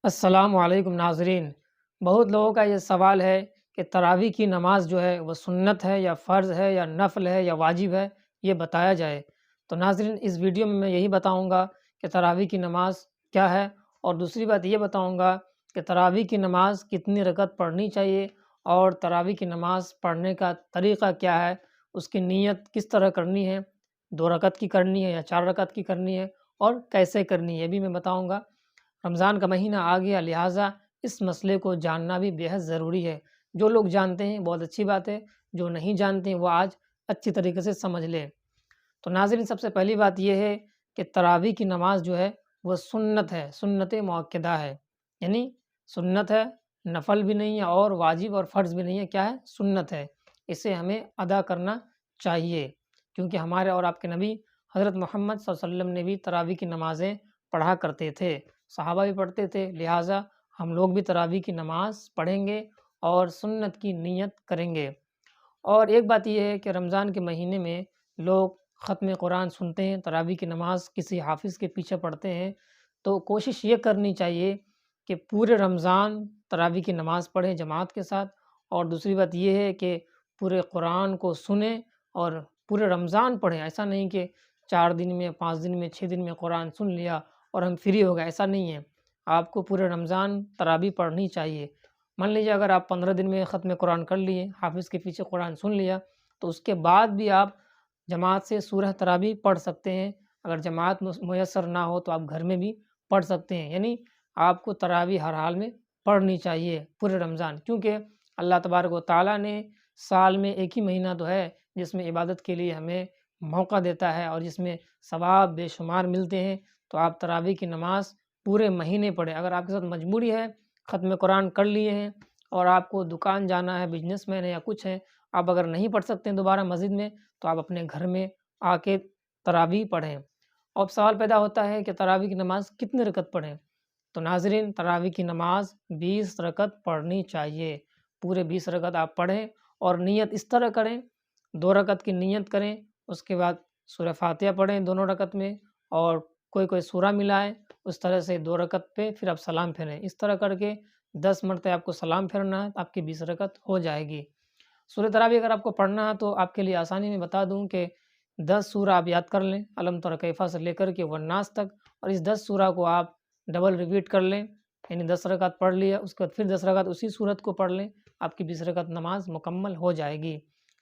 السلام علیکم ناظرین، بہت لوگوں کا یہ سوال ہے کہ تراویح کی نماز جو ہے وہ سنت ہے یا فرض ہے یا نفل ہے یا واجب ہے، یہ بتایا جائے۔ تو ناظرین، اس ویڈیو میں یہی بتاؤں گا کہ تراویح کی نماز کیا ہے، اور دوسری بات یہ بتاؤں گا کہ تراویح کی نماز کتنی رکعت پڑھنی چاہیے، اور تراویح کی نماز پڑھنے کا طریقہ کیا ہے، اس کی نیت کس طرح کرنی ہے، 2 رکعت کی کرنی ہے یا 4 رکعت کی کرنی ہے، اور کیسے کرنی ہے یہ بھی میں بتاؤں گا۔ رمضان کا مہینہ آ گیا، لہٰذا اس مسئلے کو جاننا بھی بے حد ضروری ہے۔ جو لوگ جانتے ہیں بہت اچھی بات ہے، جو نہیں جانتے ہیں وہ آج اچھی طریقے سے سمجھ لیں۔ تو ناظرین، سب سے پہلی بات یہ ہے کہ تراویح کی نماز جو ہے وہ سنت ہے، سنت مؤکدہ ہے، یعنی سنت ہے، نفل بھی نہیں ہے اور واجب اور فرض بھی نہیں ہے، کیا ہے؟ سنت ہے۔ اسے ہمیں ادا کرنا چاہیے، کیونکہ ہمارے اور آپ کے نبی حضرت محمد صلی اللہ علیہ وسلم نے بھی تراویح کی نمازیں پڑھا کرتے تھے، صحابہ بھی پڑھتے تھے، لہٰذا ہم لوگ بھی تراویح کی نماز پڑھیں گے اور سنت کی نیت کریں گے۔ اور ایک بات یہ ہے کہ رمضان کے مہینے میں لوگ ختم قرآن سنتے ہیں، تراویح کی نماز کسی حافظ کے پیچھے پڑھتے ہیں، تو کوشش یہ کرنی چاہیے کہ پورے رمضان تراویح کی نماز پڑھیں جماعت کے ساتھ۔ اور دوسری بات یہ ہے کہ پورے قرآن کو سنیں اور پورے رمضان پڑھیں، ایسا نہیں کہ 4 دن میں، 5 دن میں، 6 دن میں قرآن سن لیا اور ہم فری ہو گئے، ایسا نہیں ہے۔ آپ کو پورے رمضان تراویح پڑھنی چاہیے۔ مان لیجیے اگر آپ 15 دن میں ختم قرآن کر لیے، حافظ کے پیچھے قرآن سن لیا، تو اس کے بعد بھی آپ جماعت سے سورہ تراویح پڑھ سکتے ہیں۔ اگر جماعت میسر نہ ہو تو آپ گھر میں بھی پڑھ سکتے ہیں، یعنی آپ کو تراویح ہر حال میں پڑھنی چاہیے پورے رمضان، کیونکہ اللہ تبارک و تعالیٰ نے سال میں ایک ہی مہینہ تو ہے جس میں عبادت کے لیے ہمیں موقع دیتا ہے اور جس میں ثواب بے شمار ملتے ہیں۔ تو آپ تراویح کی نماز پورے مہینے پڑھیں۔ اگر آپ کے ساتھ مجبوری ہے، ختم قرآن کر لیے ہیں اور آپ کو دکان جانا ہے، بزنس مین ہے یا کچھ ہے، آپ اگر نہیں پڑھ سکتے ہیں دوبارہ مسجد میں، تو آپ اپنے گھر میں آ کے تراویح پڑھیں۔ اب سوال پیدا ہوتا ہے کہ تراویح کی نماز کتنے رکعت پڑھیں؟ تو ناظرین، تراویح کی نماز 20 رکعت پڑھنی چاہیے۔ پورے 20 رکعت آپ پڑھیں اور نیت اس طرح کریں، 2 رکعت کی نیت کریں، اس کے بعد سورہ فاتحہ پڑھیں دونوں رکعت میں، اور کوئی سورہ ملائے، اس طرح سے 2 رکعت پہ پھر آپ سلام پھیریں۔ اس طرح کر کے 10 مرتبہ آپ کو سلام پھیرنا ہے، تو آپ کی 20 رکعت ہو جائے گی۔ سورہ تراویح اگر آپ کو پڑھنا ہے تو آپ کے لیے آسانی میں بتا دوں کہ 10 سورہ آپ یاد کر لیں، الم تر کیف سے لے کر کے والناس تک، اور اس 10 سورہ کو آپ ڈبل ریپیٹ کر لیں، یعنی 10 رکعت پڑھ لیا، اس کے بعد پھر 10 رکعت اسی سورت کو پڑھ لیں، آپ کی 20 رکعت نماز مکمل ہو جائے گی۔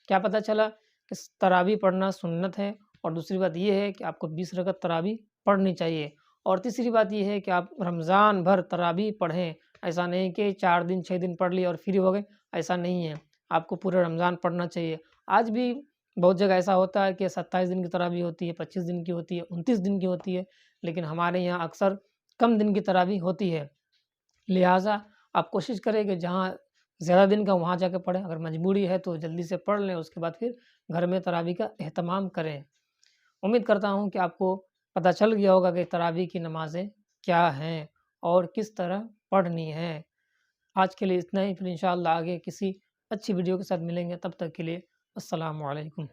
کیا پتہ چلا کہ تراویح پڑھنا سنت ہے، اور دوسری بات یہ ہے کہ آپ کو 20 رکعت تراویح پڑھنی چاہیے۔ اور تیسری بات یہ ہے کہ آپ رمضان بھر تراویح پڑھیں، ایسا نہیں کہ 4 دن 6 دن پڑھ لی اور فری ہو گئے، ایسا نہیں ہے۔ آپ کو پورے رمضان پڑھنا چاہیے۔ آج بھی بہت جگہ ایسا ہوتا ہے کہ 27 دن کی تراویح ہوتی ہے، 25 دن کی ہوتی ہے، 29 دن کی ہوتی ہے، لیکن ہمارے یہاں اکثر کم دن کی تراویح ہوتی ہے، لہٰذا آپ کوشش کریں کہ جہاں زیادہ دن کا وہاں جا کے پڑھیں۔ اگر مجبوری ہے تو جلدی سے پڑھ لیں، اس کے بعد پھر گھر میں تراویح کا اہتمام کریں۔ امید کرتا ہوں کہ آپ کو پتہ چل گیا ہوگا کہ تراویح کی نمازیں کیا ہیں اور کس طرح پڑھنی ہیں۔ آج کے لیے اتنا ہی، پھر انشاءاللہ آگے کسی اچھی ویڈیو کے ساتھ ملیں گے، تب تک کے لیے السلام علیکم۔